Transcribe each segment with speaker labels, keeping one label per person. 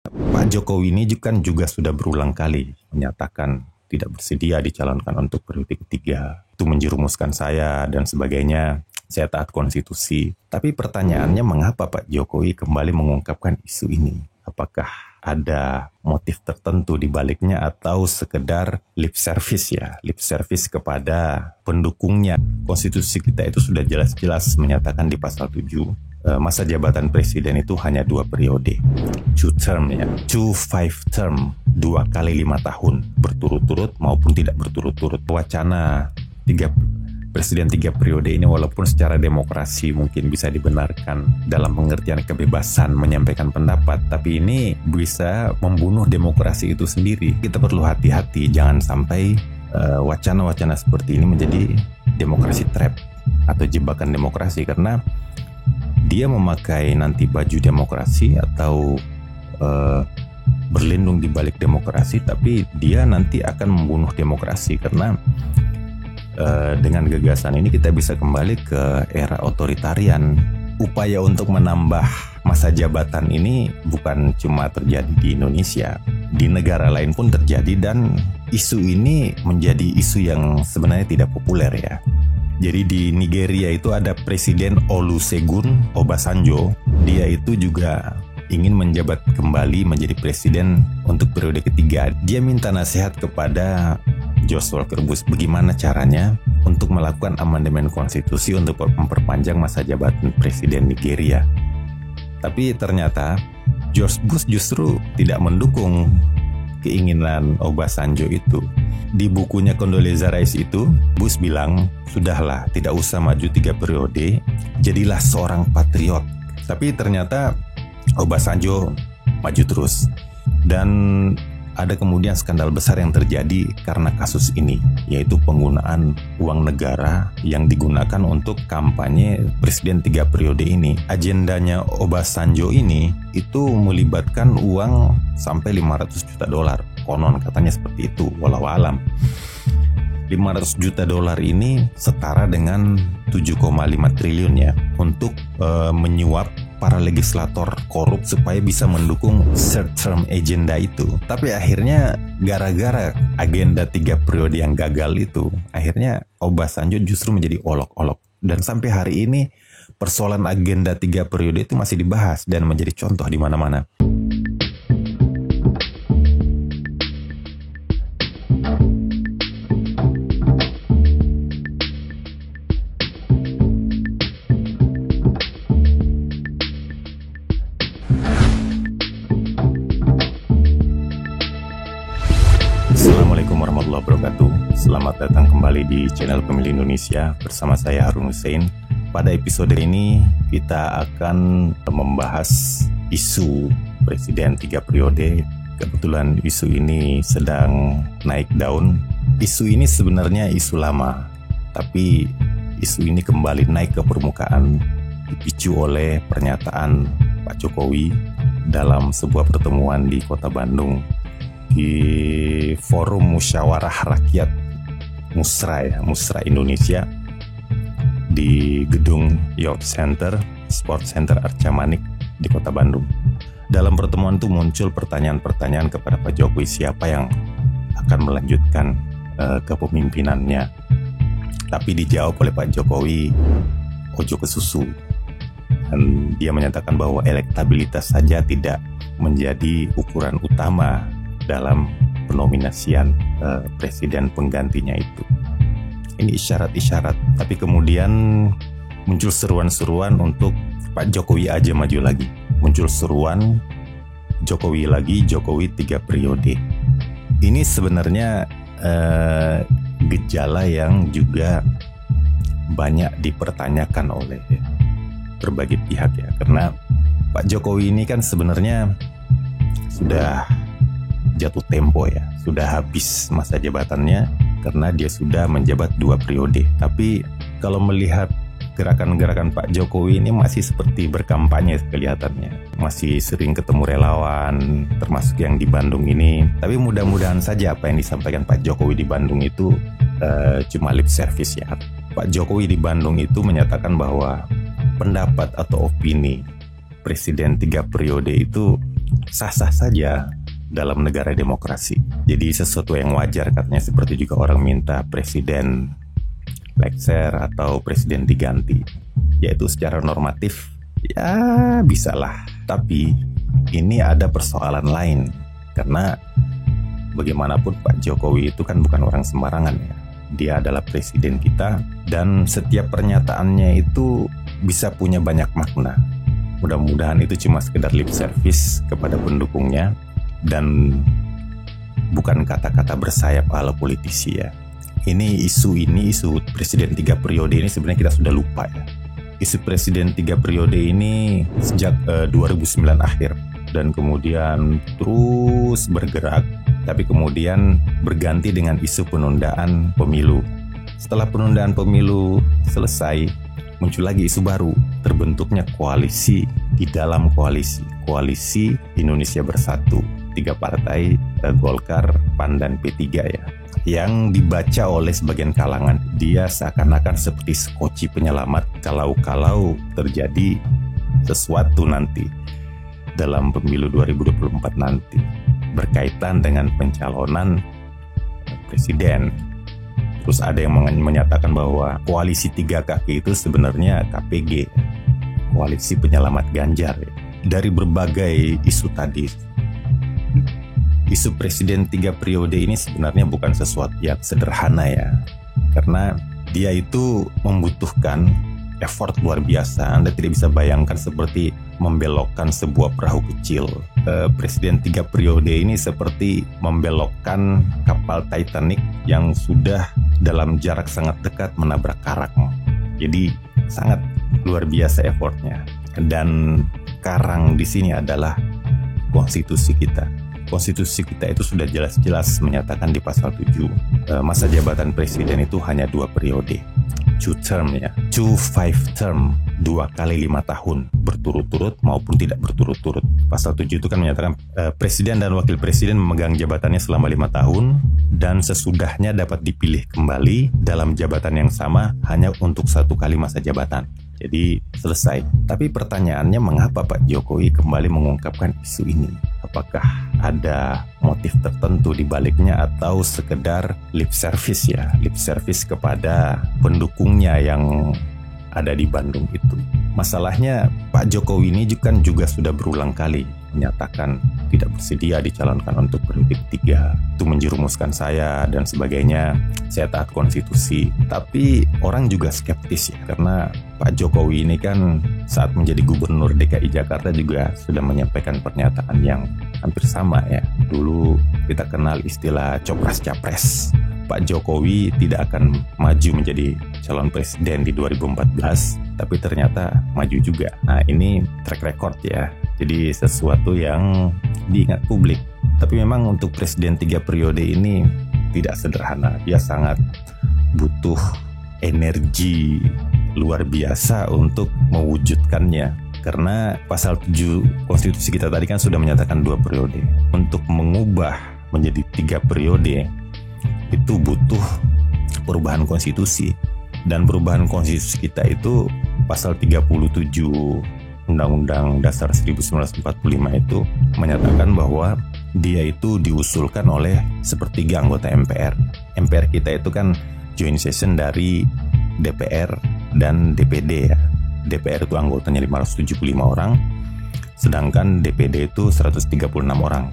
Speaker 1: Pak Jokowi ini juga sudah berulang kali menyatakan tidak bersedia dicalonkan untuk periode ketiga. Itu menjerumuskan saya dan sebagainya. Saya taat konstitusi. Tapi pertanyaannya, mengapa Pak Jokowi kembali mengungkapkan isu ini? Apakah ada motif tertentu di baliknya atau sekedar lip service ya? Lip service kepada pendukungnya. Konstitusi kita itu sudah jelas-jelas menyatakan di pasal 7, masa jabatan presiden itu hanya 2 periode. 2 term ya. 2 5 term. 2 kali 5 tahun. Berturut-turut maupun tidak berturut-turut. Wacana Presiden 3 periode ini walaupun secara demokrasi mungkin bisa dibenarkan dalam pengertian kebebasan menyampaikan pendapat, tapi ini bisa membunuh demokrasi itu sendiri. Kita perlu hati-hati, jangan sampai wacana-wacana seperti ini menjadi demokrasi trap atau jebakan demokrasi, karena dia memakai nanti baju demokrasi atau berlindung di balik demokrasi, tapi dia nanti akan membunuh demokrasi, karena dengan gagasan ini kita bisa kembali ke era otoritarian. Upaya untuk menambah masa jabatan ini bukan cuma terjadi di Indonesia, di negara lain pun terjadi, dan isu ini menjadi isu yang sebenarnya tidak populer ya. Jadi di Nigeria itu ada Presiden Olusegun Obasanjo. Dia itu juga ingin menjabat kembali menjadi presiden untuk periode ketiga. Dia minta nasihat kepada George Walker Bush bagaimana caranya untuk melakukan amandemen konstitusi untuk memperpanjang masa jabatan presiden Nigeria. Tapi ternyata George Bush justru tidak mendukung keinginan Obasanjo itu. Di bukunya Condoleezza Rice itu, Bush bilang, sudahlah, tidak usah maju 3 periode, jadilah seorang patriot. Tapi ternyata Obasanjo maju terus. Dan ada kemudian skandal besar yang terjadi karena kasus ini, yaitu penggunaan uang negara yang digunakan untuk kampanye presiden 3 periode ini. Agendanya Obasanjo ini itu melibatkan uang sampai $500 juta. Konon katanya seperti itu, walau alam. $500 juta ini setara dengan 7,5 triliun ya, untuk menyuap para legislator korup supaya bisa mendukung third term agenda itu. Tapi akhirnya gara-gara agenda 3 periode yang gagal itu, akhirnya Obasanjo justru menjadi olok-olok. Dan sampai hari ini persoalan agenda 3 periode itu masih dibahas dan menjadi contoh di mana-mana. Assalamualaikum warahmatullahi wabarakatuh. Selamat datang kembali di channel Pemilih Indonesia bersama saya Harun Hussein. Pada episode ini kita akan membahas isu presiden 3 periode. Kebetulan isu ini sedang naik daun. Isu ini sebenarnya isu lama, tapi isu ini kembali naik ke permukaan dipicu oleh pernyataan Pak Jokowi dalam sebuah pertemuan di Kota Bandung, di Forum Musyawarah Rakyat Musra Indonesia di gedung Youth Center, Sport Center Arca Manik di Kota Bandung. Dalam pertemuan itu muncul pertanyaan-pertanyaan kepada Pak Jokowi, siapa yang akan melanjutkan kepemimpinannya. Tapi dijawab oleh Pak Jokowi, ojo ke susu. Dan dia menyatakan bahwa elektabilitas saja tidak menjadi ukuran utama dalam penominasian presiden penggantinya itu. Ini isyarat-isyarat. Tapi kemudian muncul seruan-seruan untuk Pak Jokowi aja maju lagi. Muncul seruan Jokowi lagi, Jokowi 3 periode. Ini sebenarnya gejala yang juga banyak dipertanyakan oleh berbagai pihak ya. Karena Pak Jokowi ini kan sebenarnya sudah jatuh tempo ya, sudah habis masa jabatannya karena dia sudah menjabat 2 periode. Tapi kalau melihat gerakan-gerakan Pak Jokowi ini masih seperti berkampanye kelihatannya. Masih sering ketemu relawan, termasuk yang di Bandung ini. Tapi mudah-mudahan saja apa yang disampaikan Pak Jokowi di Bandung itu cuma lip service ya. Pak Jokowi di Bandung itu menyatakan bahwa pendapat atau opini presiden 3 periode itu sah-sah saja dalam negara demokrasi. Jadi sesuatu yang wajar katanya, seperti juga orang minta presiden lengser atau presiden diganti. Yaitu secara normatif ya bisalah. Tapi ini ada persoalan lain, karena bagaimanapun Pak Jokowi itu kan bukan orang sembarangan ya. Dia adalah presiden kita, dan setiap pernyataannya itu bisa punya banyak makna. Mudah-mudahan itu cuma sekedar lip service kepada pendukungnya dan bukan kata-kata bersayap ala politisi ya. Isu presiden 3 periode ini sebenarnya kita sudah lupa ya. Isu presiden 3 periode ini sejak 2009 akhir, dan kemudian terus bergerak, tapi kemudian berganti dengan isu penundaan pemilu. Setelah penundaan pemilu selesai, muncul lagi isu baru, terbentuknya koalisi di dalam koalisi Indonesia Bersatu, 3 partai, Golkar, PAN, dan P3 ya, yang dibaca oleh sebagian kalangan dia seakan-akan seperti skoci penyelamat kalau terjadi sesuatu nanti dalam pemilu 2024 nanti berkaitan dengan pencalonan presiden. Terus ada yang menyatakan bahwa koalisi 3 kaki itu sebenarnya KPG, koalisi penyelamat Ganjar ya. Dari berbagai isu tadi, isu presiden 3 periode ini sebenarnya bukan sesuatu yang sederhana ya, karena dia itu membutuhkan effort luar biasa. Anda tidak bisa bayangkan seperti membelokkan sebuah perahu kecil. Presiden 3 periode ini seperti membelokkan kapal Titanic yang sudah dalam jarak sangat dekat menabrak karang. Jadi sangat luar biasa effortnya. Dan karang di sini adalah konstitusi kita. Konstitusi kita itu sudah jelas-jelas menyatakan di pasal 7 masa jabatan presiden itu hanya 2 periode. 2 term ya, 2 5 term, 2 kali 5 tahun berturut-turut maupun tidak berturut-turut. Pasal 7 itu kan menyatakan presiden dan wakil presiden memegang jabatannya selama 5 tahun dan sesudahnya dapat dipilih kembali dalam jabatan yang sama hanya untuk 1 kali masa jabatan. Jadi selesai. Tapi pertanyaannya, mengapa Pak Jokowi kembali mengungkapkan isu ini? Apakah ada motif tertentu di baliknya atau sekedar lip service ya? Lip service kepada pendukungnya yang ada di Bandung itu. Masalahnya Pak Jokowi ini juga sudah berulang kali menyatakan tidak bersedia dicalonkan untuk periode ketiga. Itu menjerumuskan saya dan sebagainya. Saya taat konstitusi. Tapi orang juga skeptis ya, karena Pak Jokowi ini kan saat menjadi gubernur DKI Jakarta juga sudah menyampaikan pernyataan yang hampir sama ya. Dulu kita kenal istilah copras-capres. Pak Jokowi tidak akan maju menjadi calon presiden di 2014, tapi ternyata maju juga. Nah, ini track record ya. Jadi sesuatu yang diingat publik. Tapi memang untuk presiden 3 periode ini tidak sederhana. Dia sangat butuh energi luar biasa untuk mewujudkannya. Karena pasal 7 konstitusi kita tadi kan sudah menyatakan 2 periode. Untuk mengubah menjadi 3 periode itu butuh perubahan konstitusi. Dan perubahan konstitusi kita itu pasal 37 Undang-Undang Dasar 1945 itu menyatakan bahwa dia itu diusulkan oleh sepertiga anggota MPR. MPR kita itu kan joint session dari DPR dan DPD ya. DPR itu anggotanya 575 orang, sedangkan DPD itu 136 orang.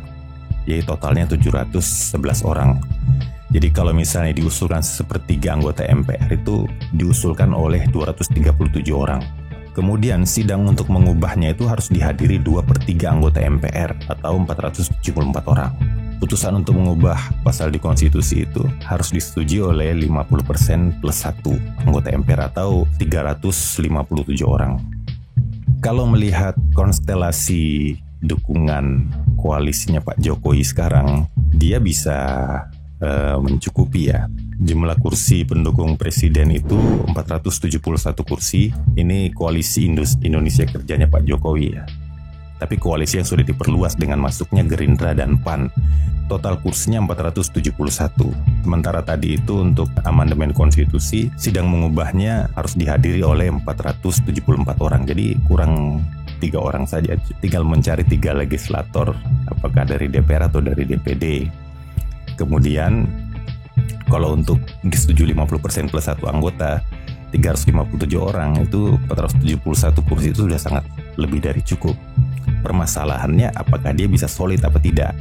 Speaker 1: Jadi totalnya 711 orang. Jadi kalau misalnya diusulkan sepertiga anggota MPR itu diusulkan oleh 237 orang. Kemudian sidang untuk mengubahnya itu harus dihadiri 2/3 anggota MPR atau 474 orang. Putusan untuk mengubah pasal di konstitusi itu harus disetujui oleh 50% plus 1 anggota MPR atau 357 orang. Kalau melihat konstelasi dukungan koalisinya Pak Jokowi sekarang, dia bisa mencukupi ya. Jumlah kursi pendukung presiden itu 471 kursi. Ini koalisi Indonesia Kerjanya Pak Jokowi ya. Tapi koalisi yang sudah diperluas dengan masuknya Gerindra dan PAN. Total kursinya 471. Sementara tadi itu untuk amandemen konstitusi, sidang mengubahnya harus dihadiri oleh 474 orang. Jadi kurang 3 orang saja, tinggal mencari 3 legislator, apakah dari DPR atau dari DPD. Kemudian kalau untuk disetujui 50% plus 1 anggota, 357 orang, itu 471 kursi itu sudah sangat lebih dari cukup. Permasalahannya apakah dia bisa solid apa tidak.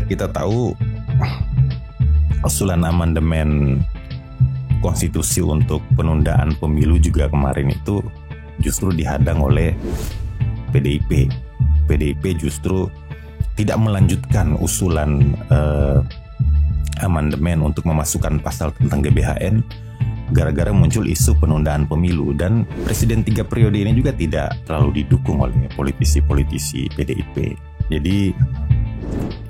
Speaker 1: Kita tahu usulan amandemen konstitusi untuk penundaan pemilu juga kemarin itu justru dihadang oleh PDIP. PDIP justru tidak melanjutkan usulan amandemen untuk memasukkan pasal tentang GBHN gara-gara muncul isu penundaan pemilu, dan presiden 3 periode ini juga tidak terlalu didukung oleh politisi-politisi PDIP. Jadi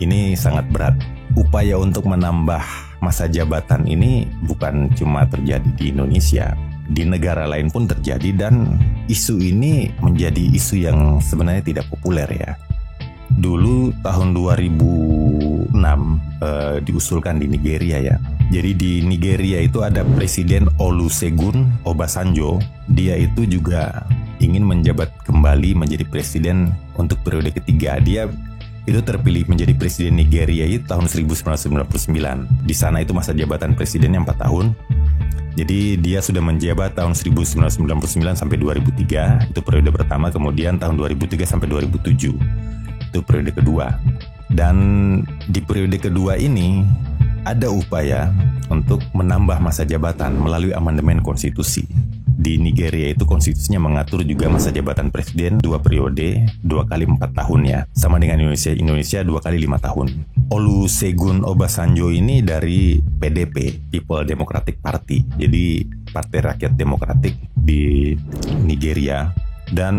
Speaker 1: ini sangat berat. Upaya untuk menambah masa jabatan ini bukan cuma terjadi di Indonesia, di negara lain pun terjadi, dan isu ini menjadi isu yang sebenarnya tidak populer ya. Dulu tahun 2006 diusulkan di Nigeria ya. Jadi di Nigeria itu ada Presiden Olusegun Obasanjo. Dia itu juga ingin menjabat kembali menjadi presiden untuk periode ketiga. Dia itu terpilih menjadi presiden Nigeria itu tahun 1999. Di sana itu masa jabatan presidennya 4 tahun. Jadi dia sudah menjabat tahun 1999 sampai 2003, itu periode pertama. Kemudian tahun 2003 sampai 2007, itu periode kedua. Dan di periode kedua ini ada upaya untuk menambah masa jabatan melalui amandemen konstitusi. Di Nigeria itu konstitusinya mengatur juga masa jabatan presiden 2 periode, 2 kali 4 tahun ya. Sama dengan Indonesia 2 kali 5 tahun. Olusegun Obasanjo ini dari PDP, People Democratic Party. Jadi Partai Rakyat Demokratik di Nigeria. Dan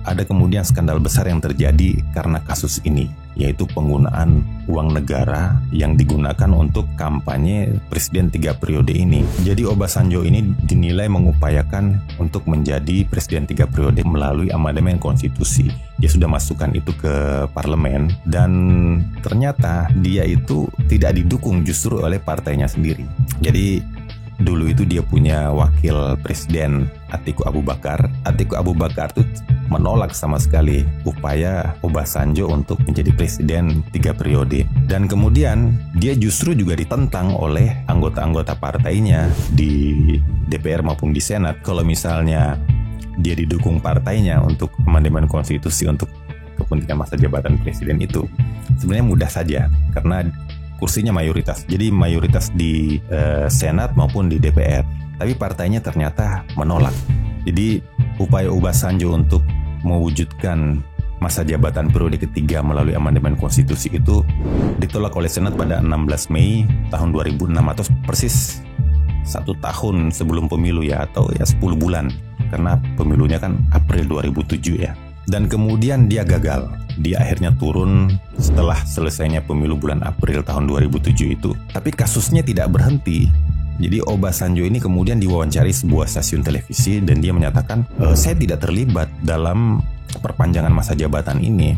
Speaker 1: ada kemudian skandal besar yang terjadi karena kasus ini, yaitu penggunaan uang negara yang digunakan untuk kampanye presiden 3 periode ini. Jadi Obasanjo ini dinilai mengupayakan untuk menjadi presiden 3 periode melalui amandemen konstitusi. Dia sudah masukkan itu ke parlemen, dan ternyata dia itu tidak didukung justru oleh partainya sendiri. Jadi dulu itu dia punya wakil presiden Atiku Abubakar. Atiku Abubakar itu menolak sama sekali upaya Obasanjo untuk menjadi presiden 3 periode. Dan kemudian dia justru juga ditentang oleh anggota-anggota partainya di DPR maupun di Senat. Kalau misalnya dia didukung partainya untuk amandemen konstitusi untuk kepentingan masa jabatan presiden itu, sebenarnya mudah saja karena kursinya mayoritas. Jadi mayoritas di Senat maupun di DPR. Tapi partainya ternyata menolak. Jadi upaya Obasanjo untuk mewujudkan masa jabatan periode ketiga melalui amandemen konstitusi itu ditolak oleh Senat pada 16 Mei tahun 2006, atau persis 1 tahun sebelum pemilu ya, atau ya 10 bulan. Karena pemilunya kan April 2007 ya. Dan kemudian dia gagal. Dia akhirnya turun setelah selesainya pemilu bulan April tahun 2007 itu. Tapi kasusnya tidak berhenti. Jadi Obasanjo ini kemudian diwawancari sebuah stasiun televisi, dan dia menyatakan, saya tidak terlibat dalam perpanjangan masa jabatan ini.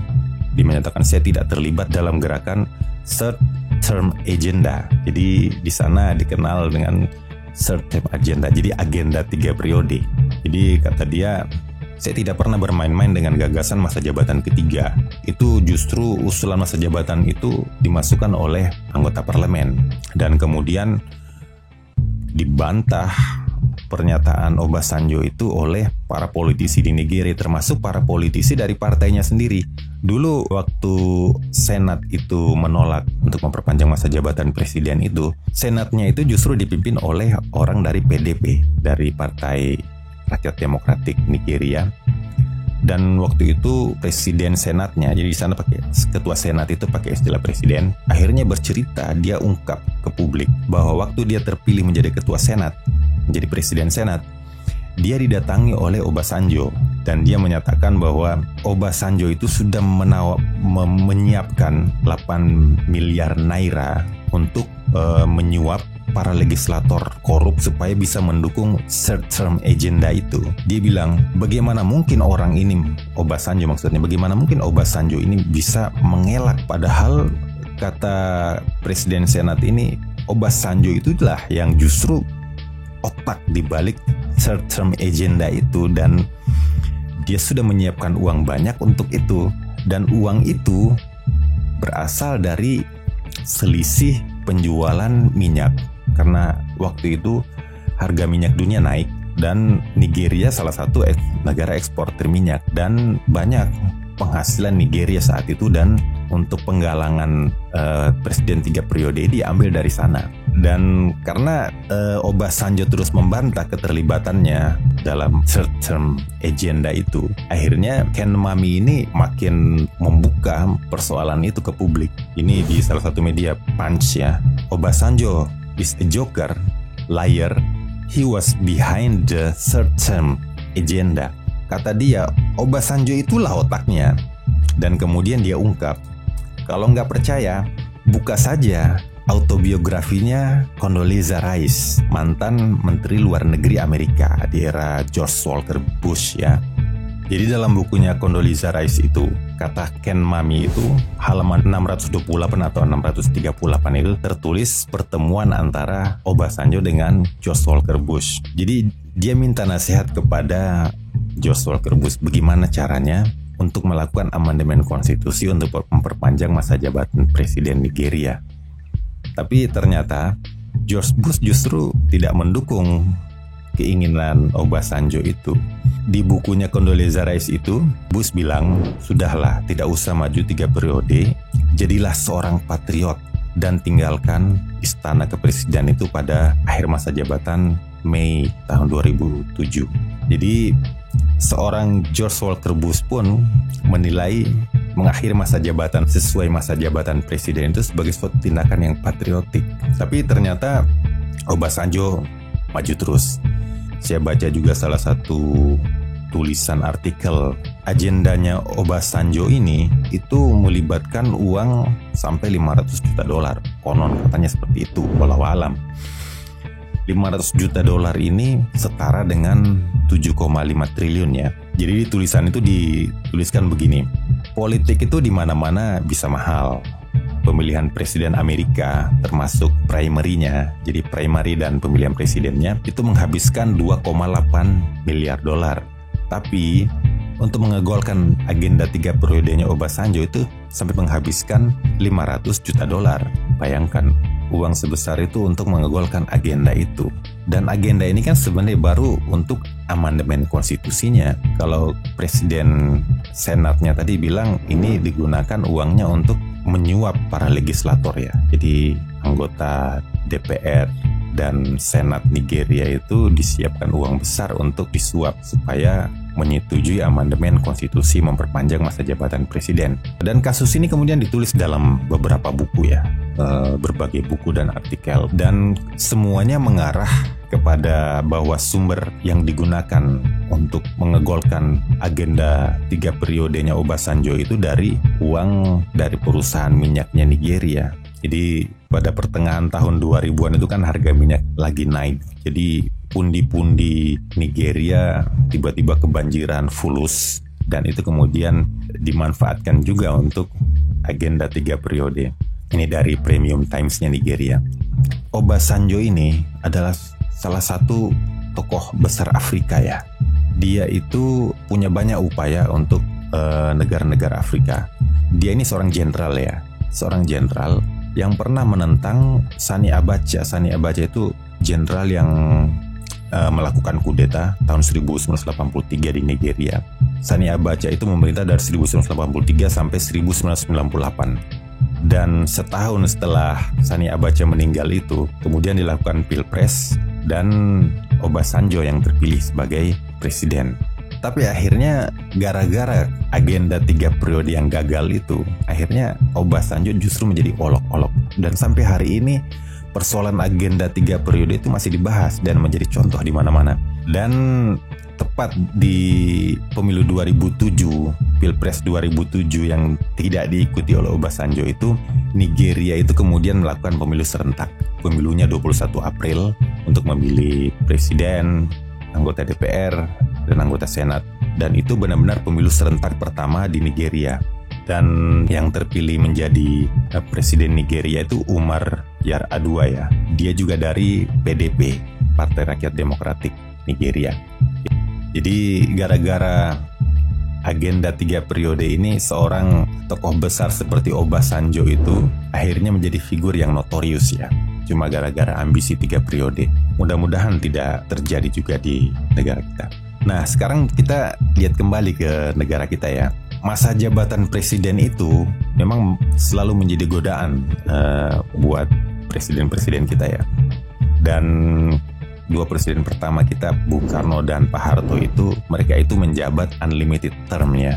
Speaker 1: Dia menyatakan saya tidak terlibat dalam gerakan third term agenda. Jadi di sana dikenal dengan third term agenda. Jadi agenda 3 periode. Jadi kata dia, saya tidak pernah bermain-main dengan gagasan masa jabatan ketiga. Itu justru usulan masa jabatan itu dimasukkan oleh anggota parlemen. Dan kemudian dibantah pernyataan Obasanjo itu oleh para politisi di Nigeria, termasuk para politisi dari partainya sendiri. Dulu waktu Senat itu menolak untuk memperpanjang masa jabatan presiden itu, Senatnya itu justru dipimpin oleh orang dari PDP, dari Partai Rakyat Demokratik Nigeria. Dan waktu itu presiden senatnya, jadi di sana pakai ketua senat itu pakai istilah presiden, akhirnya bercerita, dia ungkap ke publik bahwa waktu dia terpilih menjadi ketua senat, menjadi presiden senat, dia didatangi oleh Obasanjo, dan dia menyatakan bahwa Obasanjo itu sudah menyiapkan 8 miliar naira untuk menyuap para legislator korup supaya bisa mendukung third term agenda itu. Dia bilang, bagaimana mungkin orang ini, Obasanjo maksudnya, bagaimana mungkin Obasanjo ini bisa mengelak, padahal kata presiden senat ini, Obasanjo itulah yang justru otak dibalik third term agenda itu. Dan dia sudah menyiapkan uang banyak untuk itu. Dan uang itu berasal dari selisih penjualan minyak. Karena waktu itu harga minyak dunia naik dan Nigeria salah satu negara eksportir minyak, dan banyak penghasilan Nigeria saat itu, dan untuk penggalangan presiden 3 periode diambil dari sana. Dan karena Obasanjo terus membantah keterlibatannya dalam third term agenda itu, akhirnya Ken Mami ini makin membuka persoalan itu ke publik. Ini di salah satu media, Punch ya. Obasanjo is a joker, liar, he was behind the third term agenda. Kata dia, Obasanjo itulah otaknya. Dan kemudian dia ungkap, kalau nggak percaya, buka saja autobiografinya Condoleezza Rice, mantan Menteri Luar Negeri Amerika di era George Walker Bush ya. Jadi dalam bukunya Condoleezza Rice itu, kata Ken Mami itu, halaman 628 atau 638 itu tertulis pertemuan antara Obasanjo dengan George Walker Bush. Jadi dia minta nasihat kepada George Walker Bush bagaimana caranya untuk melakukan amandemen konstitusi untuk memperpanjang masa jabatan Presiden Nigeria. Tapi ternyata George Bush justru tidak mendukung keinginan Obasanjo itu. Di bukunya Condoleezza Rice itu, Bush bilang, sudahlah, tidak usah maju 3 periode, jadilah seorang patriot dan tinggalkan istana kepresiden itu pada akhir masa jabatan Mei tahun 2007. Jadi seorang George Walker Bush pun menilai mengakhiri masa jabatan sesuai masa jabatan presiden itu sebagai suatu tindakan yang patriotik. Tapi ternyata Obasanjo maju terus. Saya baca juga salah satu tulisan artikel, agendanya Obasanjo ini itu melibatkan uang sampai 500 juta dolar. Konon katanya seperti itu, walau alam. 500 juta dolar ini setara dengan 7,5 triliun ya. Jadi di tulisan itu dituliskan begini, politik itu di mana-mana bisa mahal. Pemilihan presiden Amerika termasuk primary-nya, jadi primary dan pemilihan presidennya itu menghabiskan 2,8 miliar dolar. Tapi untuk mengegolkan agenda 3 periodenya Obasanjo itu sampai menghabiskan 500 juta dolar. Bayangkan uang sebesar itu untuk mengegolkan agenda itu. Dan agenda ini kan sebenarnya baru untuk amandemen konstitusinya. Kalau presiden senatnya tadi bilang ini digunakan uangnya untuk menyuap para legislator ya. Jadi anggota DPR dan Senat Nigeria itu disiapkan uang besar untuk disuap supaya menyetujui amandemen konstitusi memperpanjang masa jabatan presiden. Dan kasus ini kemudian ditulis dalam beberapa buku ya, berbagai buku dan artikel, dan semuanya mengarah kepada bahwa sumber yang digunakan untuk mengegolkan agenda 3 periodenya Obasanjo itu dari uang dari perusahaan minyaknya Nigeria. Jadi pada pertengahan tahun 2000-an itu kan harga minyak lagi naik. Jadi pundi-pundi Nigeria tiba-tiba kebanjiran fulus, dan itu kemudian dimanfaatkan juga untuk agenda 3 periode. Ini dari Premium Times-nya Nigeria. Obasanjo ini adalah salah satu tokoh besar Afrika ya. Dia itu punya banyak upaya untuk negara-negara Afrika. Dia ini seorang jenderal ya, seorang jenderal yang pernah menentang Sani Abacha. Sani Abacha itu jenderal yang melakukan kudeta tahun 1983 di Nigeria. Sani Abacha itu memerintah dari 1983 sampai 1998. Dan setahun setelah Sani Abacha meninggal itu, kemudian dilakukan pilpres dan Obasanjo yang terpilih sebagai presiden. Tapi akhirnya gara-gara agenda 3 periode yang gagal itu, akhirnya Obasanjo justru menjadi olok-olok. Dan sampai hari ini persoalan agenda 3 periode itu masih dibahas dan menjadi contoh di mana-mana. Dan tepat di pemilu 2007, Pilpres 2007 yang tidak diikuti oleh Obasanjo itu, Nigeria itu kemudian melakukan pemilu serentak. Pemilunya 21 April untuk memilih presiden, anggota DPR, dan anggota Senat. Dan itu benar-benar pemilu serentak pertama di Nigeria. Dan yang terpilih menjadi presiden Nigeria itu Umar Yar'Adua ya. Dia juga dari PDP, Partai Rakyat Demokratik Nigeria. Jadi gara-gara agenda 3 periode ini seorang tokoh besar seperti Obasanjo itu akhirnya menjadi figur yang notorius ya. Cuma gara-gara ambisi 3 periode. Mudah-mudahan tidak terjadi juga di negara kita. Nah, sekarang kita lihat kembali ke negara kita ya. Masa jabatan presiden itu memang selalu menjadi godaan buat presiden-presiden kita ya. Dan 2 presiden pertama kita, Bung Karno dan Pak Harto itu, mereka itu menjabat unlimited term ya.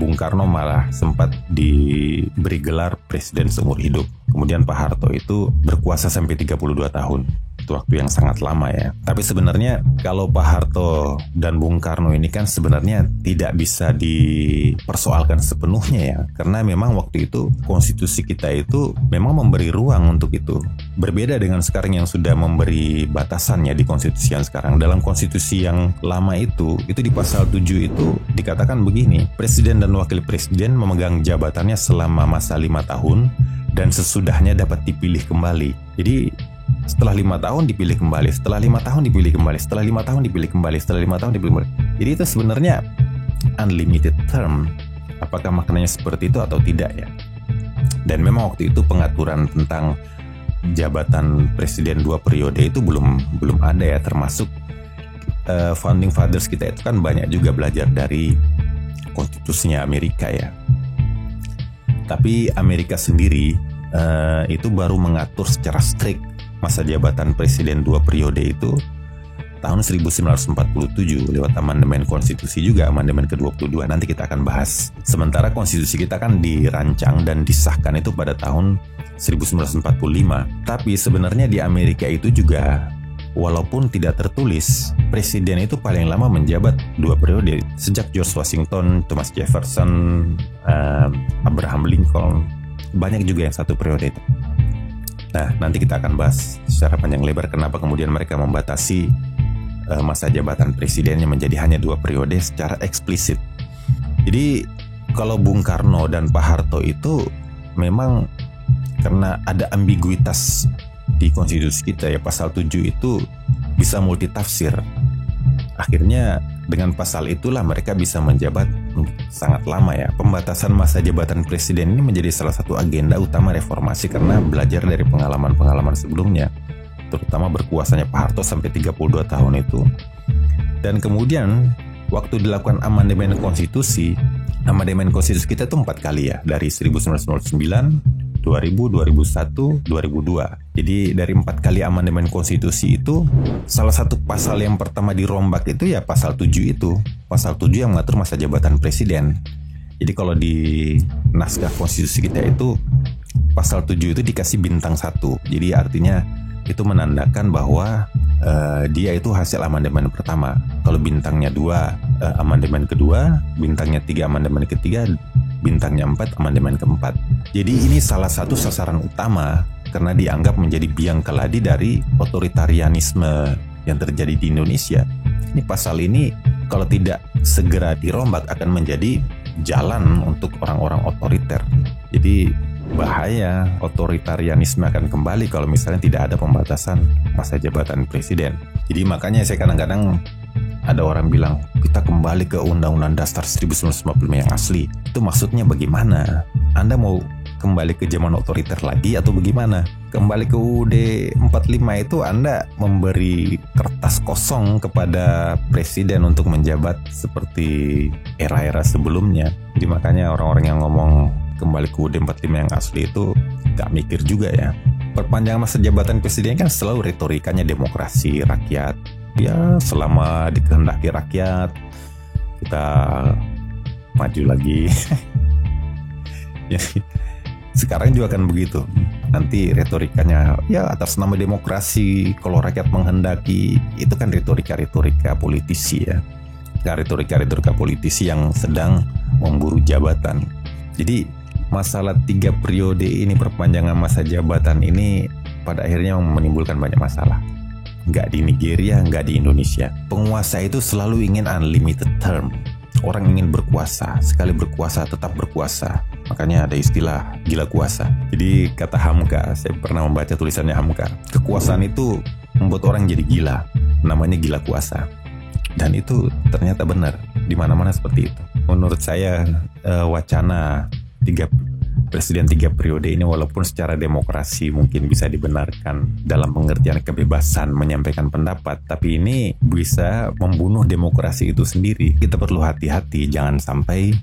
Speaker 1: Bung Karno malah sempat diberi gelar presiden seumur hidup. Kemudian Pak Harto itu berkuasa sampai 32 tahun. Itu waktu yang sangat lama ya. Tapi sebenarnya kalau Pak Harto dan Bung Karno ini kan sebenarnya tidak bisa dipersoalkan sepenuhnya ya. Karena memang waktu itu konstitusi kita itu memang memberi ruang untuk itu. Berbeda dengan sekarang yang sudah memberi batasannya di konstitusi yang sekarang. Dalam konstitusi yang lama itu di pasal 7 itu dikatakan begini. Presiden dan wakil presiden memegang jabatannya selama masa 5 tahun dan sesudahnya dapat dipilih kembali. Jadi setelah 5 tahun dipilih kembali, setelah 5 tahun dipilih kembali, setelah 5 tahun dipilih kembali, setelah 5 tahun dipilih kembali. Jadi itu sebenarnya unlimited term. Apakah maknanya seperti itu atau tidak ya? Dan memang waktu itu pengaturan tentang jabatan presiden 2 periode itu belum ada ya. Termasuk founding fathers kita itu kan banyak juga belajar dari konstitusinya Amerika ya. Tapi Amerika sendiri itu baru mengatur secara strict masa jabatan presiden 2 periode itu tahun 1947 lewat amandemen konstitusi juga, amandemen ke-22. Nanti kita akan bahas. Sementara konstitusi kita kan dirancang dan disahkan itu pada tahun 1945. Tapi sebenarnya di Amerika itu juga walaupun tidak tertulis, presiden itu paling lama menjabat 2 periode. Sejak George Washington, Thomas Jefferson, Abraham Lincoln, banyak juga yang 1 periode itu. Nah, nanti kita akan bahas secara panjang lebar kenapa kemudian mereka membatasi masa jabatan presidennya menjadi hanya 2 periode secara eksplisit. Jadi, kalau Bung Karno dan Pak Harto itu memang karena ada ambiguitas di konstitusi kita ya, pasal 7 itu bisa multitafsir. Akhirnya dengan pasal itulah mereka bisa menjabat sangat lama ya. Pembatasan masa jabatan presiden ini menjadi salah satu agenda utama reformasi karena belajar dari pengalaman-pengalaman sebelumnya, terutama berkuasanya Pak Harto sampai 32 tahun itu. Dan kemudian waktu dilakukan amandemen konstitusi kita itu 4 kali ya, dari 1909, 2000, 2001, 2002. Jadi dari 4 kali amandemen konstitusi itu, salah satu pasal yang pertama dirombak itu ya pasal 7 itu. Pasal 7 yang mengatur masa jabatan presiden. Jadi kalau di naskah konstitusi kita itu, pasal 7 itu dikasih bintang 1. Jadi artinya itu menandakan bahwa dia itu hasil amandemen pertama. Kalau bintangnya 2, amandemen kedua, bintangnya 3, amandemen ketiga, bintangnya 4, amandemen keempat. Jadi ini salah satu sasaran utama karena dianggap menjadi biang keladi dari otoritarianisme yang terjadi di Indonesia. Ini pasal ini kalau tidak segera dirombak akan menjadi jalan untuk orang-orang otoriter. Jadi bahaya, otoritarianisme akan kembali kalau misalnya tidak ada pembatasan masa jabatan presiden. Jadi makanya saya kadang-kadang ada orang bilang kita kembali ke Undang-Undang Dasar 1945 yang asli. Itu maksudnya bagaimana? Anda mau kembali ke zaman otoriter lagi atau bagaimana? Kembali ke UUD 45 itu Anda memberi kertas kosong kepada presiden untuk menjabat seperti era-era sebelumnya. Jadi makanya orang-orang yang ngomong kembali ke UUD 45 yang asli itu gak mikir juga ya. Perpanjangan masa jabatan presiden kan selalu retorikanya demokrasi rakyat. Ya selama dikehendaki rakyat kita maju lagi. Ya, sekarang juga kan begitu. Nanti retorikanya ya atas nama demokrasi, kalau rakyat menghendaki, itu kan retorika politisi ya. Retorika politisi yang sedang memburu jabatan. Jadi masalah 3 periode ini, perpanjangan masa jabatan ini pada akhirnya menimbulkan banyak masalah. Nggak di Nigeria, nggak di Indonesia. Penguasa itu selalu ingin unlimited term. Orang ingin berkuasa, sekali berkuasa tetap berkuasa. Makanya ada istilah gila kuasa. Jadi kata Hamka, saya pernah membaca tulisannya Hamka, kekuasaan itu membuat orang jadi gila. Namanya gila kuasa. Dan itu ternyata benar, di mana-mana seperti itu. menurut saya wacana presiden 3 periode ini walaupun secara demokrasi mungkin bisa dibenarkan dalam pengertian kebebasan menyampaikan pendapat, tapi ini bisa membunuh demokrasi itu sendiri. Kita perlu hati-hati jangan sampai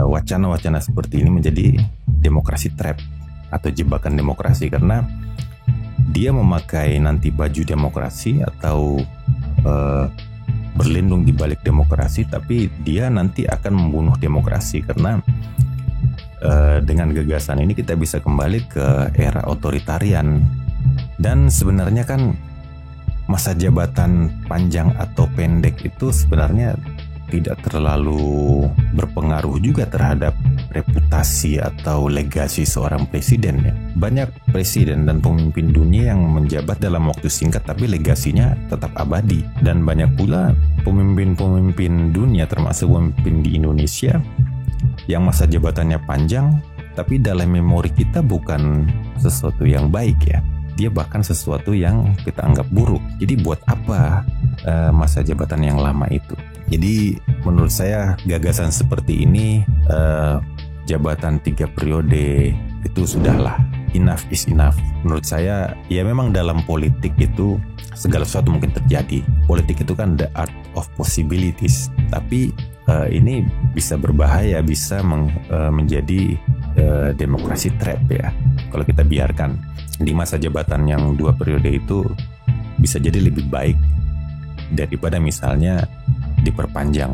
Speaker 1: wacana-wacana seperti ini menjadi demokrasi trap atau jebakan demokrasi, karena dia memakai nanti baju demokrasi atau berlindung di balik demokrasi, tapi dia nanti akan membunuh demokrasi karena dengan gagasan ini kita bisa kembali ke era otoritarian. Dan sebenarnya kan masa jabatan panjang atau pendek itu sebenarnya tidak terlalu berpengaruh juga terhadap reputasi atau legasi seorang presiden ya. Banyak presiden dan pemimpin dunia yang menjabat dalam waktu singkat tapi legasinya tetap abadi. Dan banyak pula pemimpin-pemimpin dunia termasuk pemimpin di Indonesia yang masa jabatannya panjang tapi dalam memori kita bukan sesuatu yang baik ya. Dia bahkan sesuatu yang kita anggap buruk. Jadi buat apa masa jabatan yang lama itu? Jadi menurut saya gagasan seperti ini, jabatan 3 periode itu sudahlah, enough is enough. Menurut saya ya memang dalam politik itu segala sesuatu mungkin terjadi. Politik itu kan the art of possibilities. Tapi ini bisa berbahaya, bisa menjadi demokrasi trap ya. Kalau kita biarkan di masa jabatan yang 2 periode itu bisa jadi lebih baik daripada misalnya diperpanjang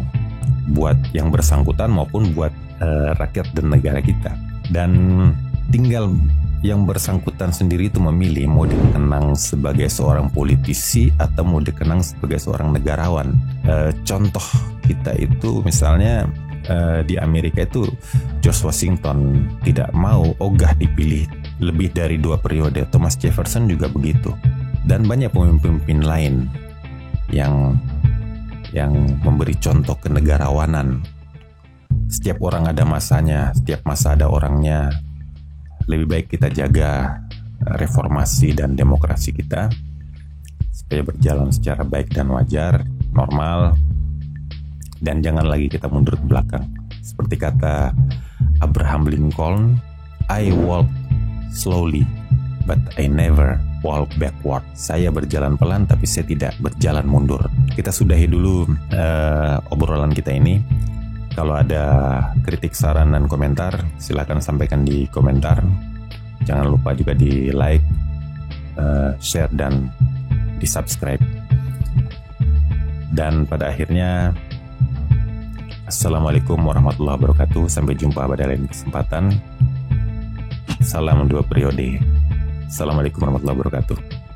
Speaker 1: buat yang bersangkutan maupun buat rakyat dan negara kita. Dan tinggal yang bersangkutan sendiri itu memilih mau dikenang sebagai seorang politisi atau mau dikenang sebagai seorang negarawan. Contoh kita itu misalnya di Amerika itu George Washington tidak mau ogah dipilih lebih dari 2 periode. Thomas Jefferson juga begitu. Dan banyak pemimpin lain yang memberi contoh kenegarawanan. Setiap orang ada masanya, setiap masa ada orangnya. Lebih baik kita jaga reformasi dan demokrasi kita supaya berjalan secara baik dan wajar, normal, dan jangan lagi kita mundur ke belakang. Seperti kata Abraham Lincoln, I walk slowly, but I never walk backward. Saya berjalan pelan tapi saya tidak berjalan mundur. Kita sudahi dulu obrolan kita ini. Kalau ada kritik, saran, dan komentar, silakan sampaikan di komentar. Jangan lupa juga di like, share, dan di subscribe. Dan pada akhirnya, Assalamualaikum warahmatullahi wabarakatuh. Sampai jumpa pada lain kesempatan. Salam 2 periode. Assalamualaikum warahmatullahi wabarakatuh.